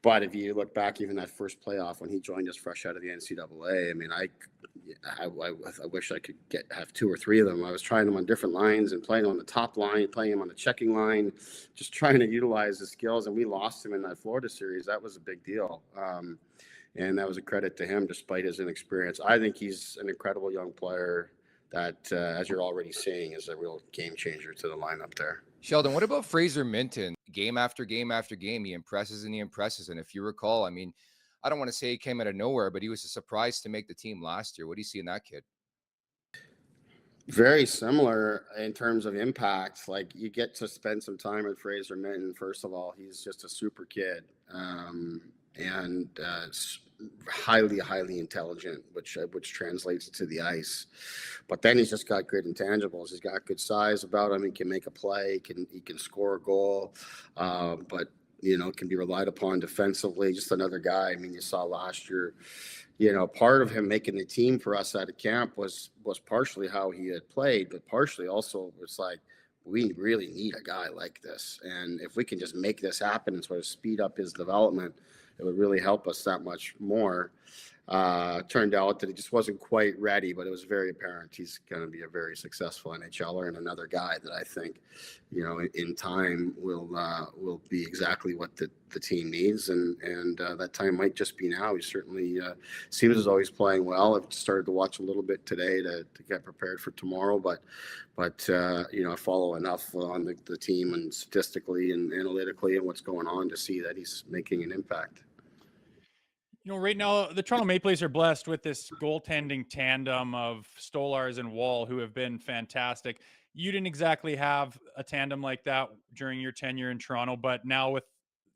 But if you look back, even that first playoff when he joined us fresh out of the NCAA, I mean, I wish I could have 2 or 3 of them. I was trying them on different lines and playing on the top line, playing him on the checking line, just trying to utilize his skills. And we lost him in that Florida series. That was a big deal. And that was a credit to him despite his inexperience. I think he's an incredible young player that, as you're already seeing, is a real game changer to the lineup there. Sheldon, what about Fraser Minton? Game after game after game, he impresses and he impresses. And if you recall, I mean, I don't want to say he came out of nowhere, but he was a surprise to make the team last year. What do you see in that kid? Very similar in terms of impact. Like, you get to spend some time with Fraser Minton. First of all, he's just a super kid, and highly intelligent, which translates to the ice. But then he's just got good intangibles. He's got good size about him. He can make a play. He can score a goal. But can be relied upon defensively. Just another guy. I mean, you saw last year, part of him making the team for us out of camp was partially how he had played, but partially also it's like, we really need a guy like this. And if we can just make this happen and sort of speed up his development, it would really help us that much more. Turned out that he just wasn't quite ready, but it was very apparent he's going to be a very successful NHLer and another guy that I think, in time will be exactly what the team needs. And that time might just be now. He certainly seems as though he's playing well. I've started to watch a little bit today to get prepared for tomorrow, but I follow enough on the team and statistically and analytically and what's going on to see that he's making an impact. Right now, the Toronto Maple Leafs are blessed with this goaltending tandem of Stolarz and Wall, who have been fantastic. You didn't exactly have a tandem like that during your tenure in Toronto, but now with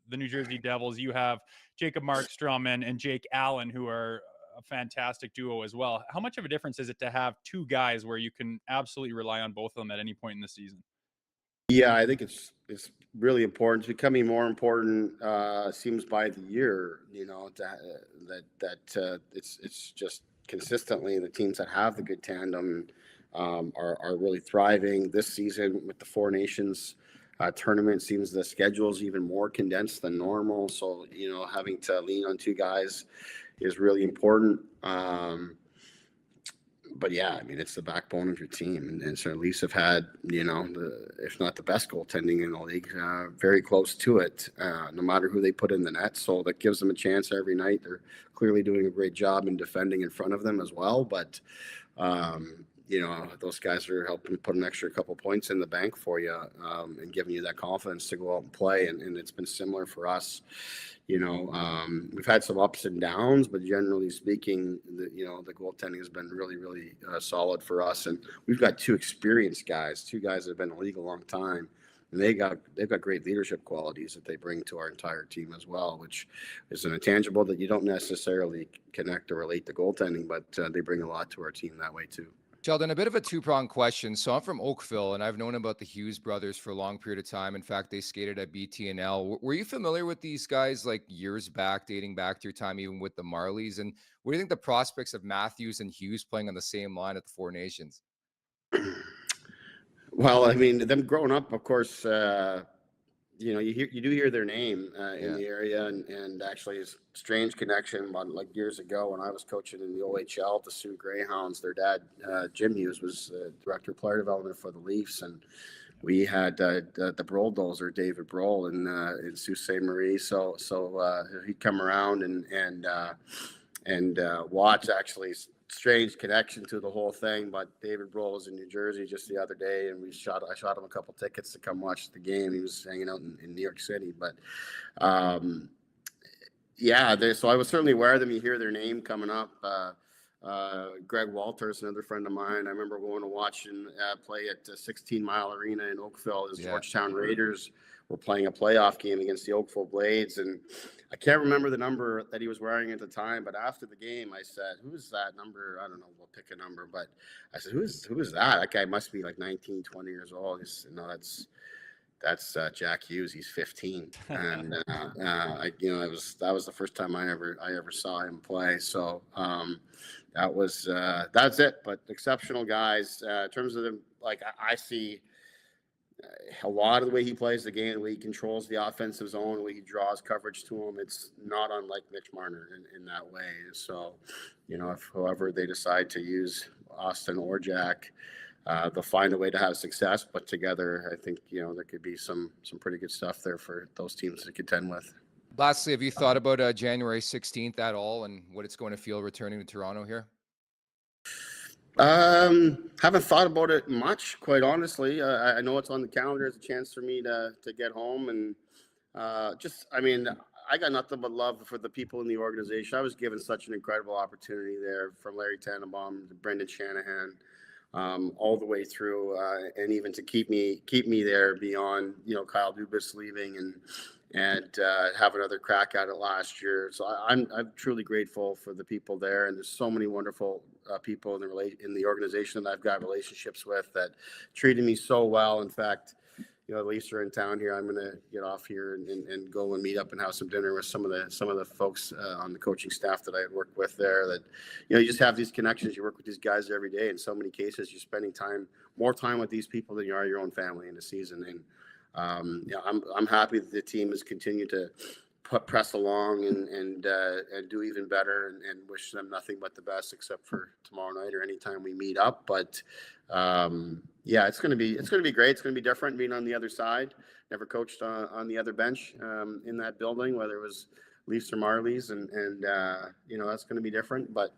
the New Jersey Devils, you have Jacob Markstrom and Jake Allen, who are a fantastic duo as well. How much of a difference is it to have two guys where you can absolutely rely on both of them at any point in the season? Yeah, I think it's really important. It's becoming more important. Seems by the year, that it's just consistently the teams that have the good tandem are really thriving. This season with the Four Nations tournament, seems the schedule is even more condensed than normal. So having to lean on two guys is really important. But yeah, I mean, it's the backbone of your team. And so Leafs have had, if not the best goaltending in the league, very close to it, no matter who they put in the net. So that gives them a chance every night. They're clearly doing a great job in defending in front of them as well. But, those guys are helping put an extra couple points in the bank for you and giving you that confidence to go out and play. And it's been similar for us. We've had some ups and downs, but generally speaking, the goaltending has been really, really solid for us. And we've got two experienced guys, two guys that have been in the league a long time, and they've got great leadership qualities that they bring to our entire team as well, which is an intangible that you don't necessarily connect or relate to goaltending, but they bring a lot to our team that way too. Sheldon, a bit of a two-pronged question. So I'm from Oakville, and I've known about the Hughes brothers for a long period of time. In fact, they skated at BTNL. Were you familiar with these guys like years back, dating back to your time even with the Marlies? And what do you think the prospects of Matthews and Hughes playing on the same line at the Four Nations? Well, I mean, them growing up, of course, you do hear their name in the area, and actually it's a strange connection. But like years ago when I was coaching in the OHL, the Sioux Greyhounds, their dad, Jim Hughes, was director of player development for the Leafs, and we had the bulldozer David Brohl in Sault Ste. Marie. So he'd come around and watch. Actually, strange connection to the whole thing, but David Brohl was in New Jersey just the other day, and I shot him a couple tickets to come watch the game. He was hanging out in New York City, but so I was certainly aware of them. You hear their name coming up. Greg Walters, another friend of mine. I remember going to watch and play at 16 Mile Arena in Oakville as Georgetown Raiders were playing a playoff game against the Oakville Blades, and I can't remember the number that he was wearing at the time, but after the game, I said, "Who is that number?" I don't know. We'll pick a number, but I said, "Who is that? That guy must be like 19, 20 years old." He said, "No, that's Jack Hughes. He's 15." And that was the first time I ever saw him play. So that's it. But exceptional guys in terms of them. Like I see a lot of the way he plays the game, the way he controls the offensive zone, the way he draws coverage to him. It's not unlike Mitch Marner in that way. So, if whoever they decide to use, Auston or Jack, they'll find a way to have success. But together, I think, there could be some pretty good stuff there for those teams to contend with. Lastly, have you thought about January 16th at all and what it's going to feel returning to Toronto here? Haven't thought about it much, quite honestly. I know it's on the calendar as a chance for me to get home, and I got nothing but love for the people in the organization. I was given such an incredible opportunity there, from Larry Tannenbaum to Brendan Shanahan, all the way through, and even to keep me there beyond, Kyle Dubas leaving and have another crack at it last year. So I'm truly grateful for the people there, and there's so many wonderful people in the organization that I've got relationships with that treated me so well. In fact, the Leafs are in town here, I'm going to get off here and go and meet up and have some dinner with some of the folks on the coaching staff that I had worked with there. That you just have these connections. You work with these guys every day. In so many cases, you're spending more time with these people than you are your own family in the season. And I'm happy that the team has continued to press along and do even better, and wish them nothing but the best, except for tomorrow night or anytime we meet up. But it's going to be great. It's going to be different being on the other side. Never coached on the other bench in that building, whether it was Leafs or Marlies, and that's going to be different. But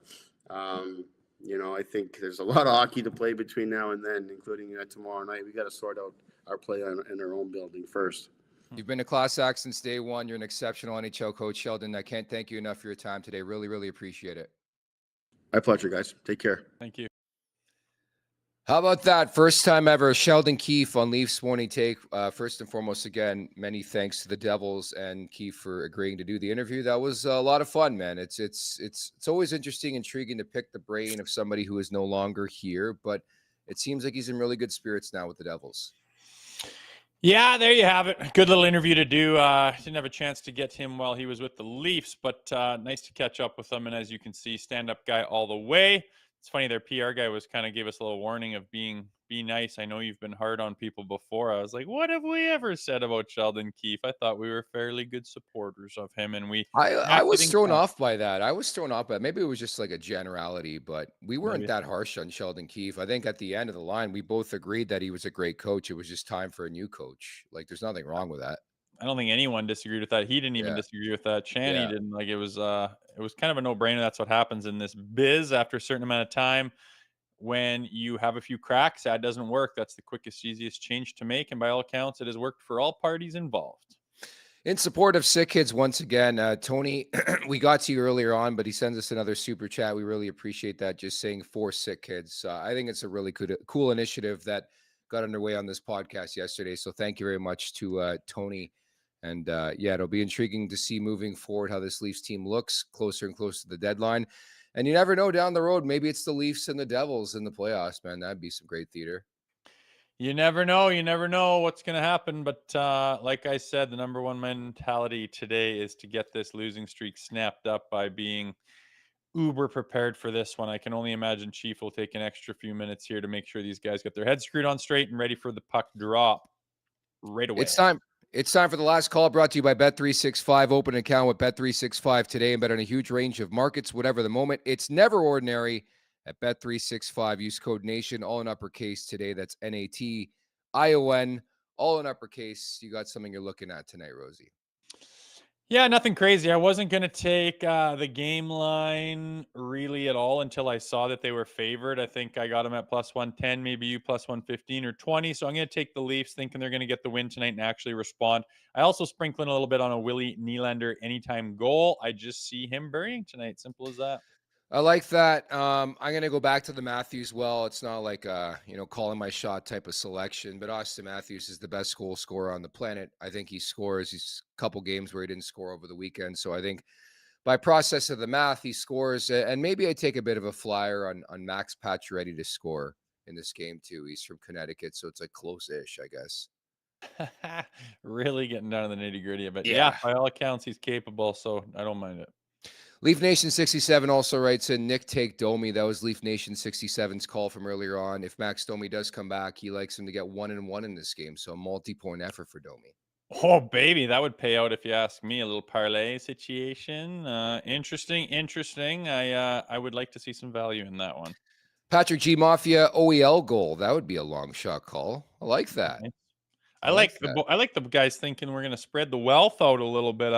I think there's a lot of hockey to play between now and then, including tomorrow night. We got to sort out our play in our own building first. You've been a class act since day one. You're an exceptional NHL coach, Sheldon. I can't thank you enough for your time today. Really, really appreciate it. My pleasure, guys. Take care. Thank you. How about that? First time ever, Sheldon Keefe on Leafs Morning Take. First and foremost, again, many thanks to the Devils and Keefe for agreeing to do the interview. That was a lot of fun, man. It's always interesting, intriguing to pick the brain of somebody who is no longer here, but it seems like he's in really good spirits now with the Devils. Yeah, there you have it. Good little interview to do. Didn't have a chance to get him while he was with the Leafs, but nice to catch up with him. And as you can see, stand-up guy all the way. It's funny, their PR guy gave us a little warning of be nice. I know you've been hard on people before. I was like, what have we ever said about Sheldon Keefe? I thought we were fairly good supporters of him, and I was thrown off by that. Maybe it was just like a generality, but we weren't that harsh on Sheldon Keefe. I think at the end of the line, we both agreed that he was a great coach. It was just time for a new coach. Like, there's nothing wrong with that. I don't think anyone disagreed with that. He didn't even disagree with that. Shanny didn't. Like, it was kind of a no-brainer. That's what happens in this biz after a certain amount of time. When you have a few cracks, that doesn't work. That's the quickest, easiest change to make. And by all accounts, it has worked for all parties involved. In support of Sick Kids, once again, Tony, we got to you earlier on, but he sends us another super chat. We really appreciate that. Just saying for Sick Kids. I think it's a really cool initiative that got underway on this podcast yesterday. So thank you very much to Tony. And it'll be intriguing to see moving forward how this Leafs team looks closer and closer to the deadline. And you never know down the road, maybe it's the Leafs and the Devils in the playoffs, man. That'd be some great theater. You never know. You never know what's going to happen. But like I said, the number one mentality today is to get this losing streak snapped up by being uber prepared for this one. I can only imagine Chief will take an extra few minutes here to make sure these guys get their heads screwed on straight and ready for the puck drop right away. It's time for the last call, brought to you by Bet365. Open an account with Bet365 today and bet on a huge range of markets, whatever the moment. It's never ordinary at Bet365. Use code NATION, all in uppercase today. That's NATION, all in uppercase. You got something you're looking at tonight, Rosie? Yeah, nothing crazy. I wasn't going to take the game line really at all until I saw that they were favored. I think I got them at plus 110, maybe you plus 115 or 20. So I'm going to take the Leafs, thinking they're going to get the win tonight and actually respond. I also sprinkling a little bit on a Willie Nylander anytime goal. I just see him burying tonight. Simple as that. I like that. I'm going to go back to the Matthews well. It's not like calling my shot type of selection, but Auston Matthews is the best goal scorer on the planet. I think he scores. He's a couple games where he didn't score over the weekend. So I think by process of the math, he scores. And maybe I take a bit of a flyer on Max Pacioretty to score in this game too. He's from Connecticut, so it's like close-ish, I guess. Really getting down to the nitty-gritty. But yeah, by all accounts, he's capable, so I don't mind it. Leaf Nation 67 also writes in, Nick, take Domi. That was Leaf Nation 67's call from earlier on. If Max Domi does come back, he likes him to get 1-1 in this game. So a multi-point effort for Domi. Oh, baby, that would pay out if you ask me. A little parlay situation. Interesting. I would like to see some value in that one. Patrick G. Mafia OEL goal. That would be a long shot call. I like that. I like the guys thinking we're going to spread the wealth out a little bit.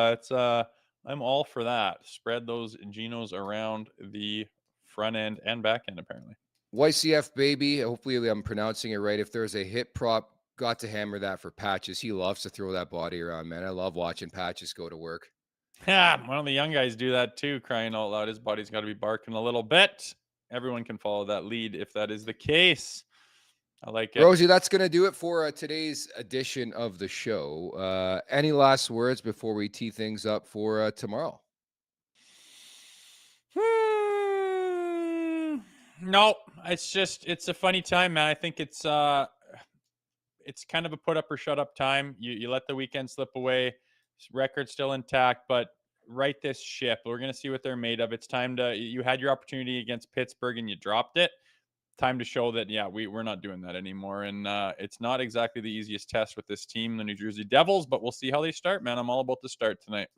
I'm all for that. Spread those Genos around the front end and back end, apparently. YCF, baby. Hopefully I'm pronouncing it right. If there's a hit prop, got to hammer that for Patches. He loves to throw that body around, man. I love watching Patches go to work. Yeah, one of the young guys do that too, crying out loud. His body's got to be barking a little bit. Everyone can follow that lead if that is the case. I like it. Rosie, that's going to do it for today's edition of the show. Any last words before we tee things up for tomorrow? No, it's a funny time, man. I think it's it's kind of a put up or shut up time. You let the weekend slip away. Record's still intact, but right this ship. We're going to see what they're made of. It's time to, you had your opportunity against Pittsburgh and you dropped it. Time to show that, yeah, we're not doing that anymore. And it's not exactly the easiest test with this team, the New Jersey Devils, but we'll see how they start, man. I'm all about the start tonight.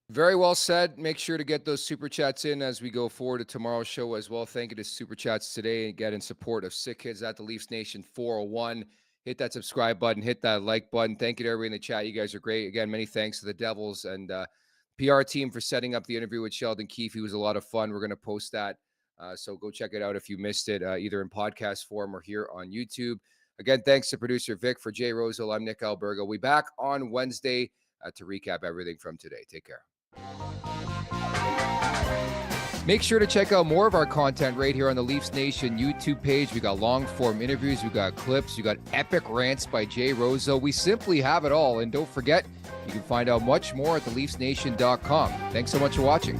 Very well said. Make sure to get those super chats in as we go forward to tomorrow's show as well. Thank you to super chats today and get in support of Sick Kids at the Leafs Nation 401. Hit that subscribe button, hit that like button. Thank you to everybody in the chat. You guys are great. Again, many thanks to the Devils and PR team for setting up the interview with Sheldon Keefe. It was a lot of fun. We're going to post that. So go check it out if you missed it, either in podcast form or here on YouTube. Again, thanks to producer Vic. For Jay Rosehill, I'm Nick Alberga. We'll be back on Wednesday to recap everything from today. Take care. Make sure to check out more of our content right here on the Leafs Nation YouTube page. We got long form interviews, we got clips, we got epic rants by Jay Rosehill. We simply have it all. And don't forget, you can find out much more at theleafsnation.com. Thanks so much for watching.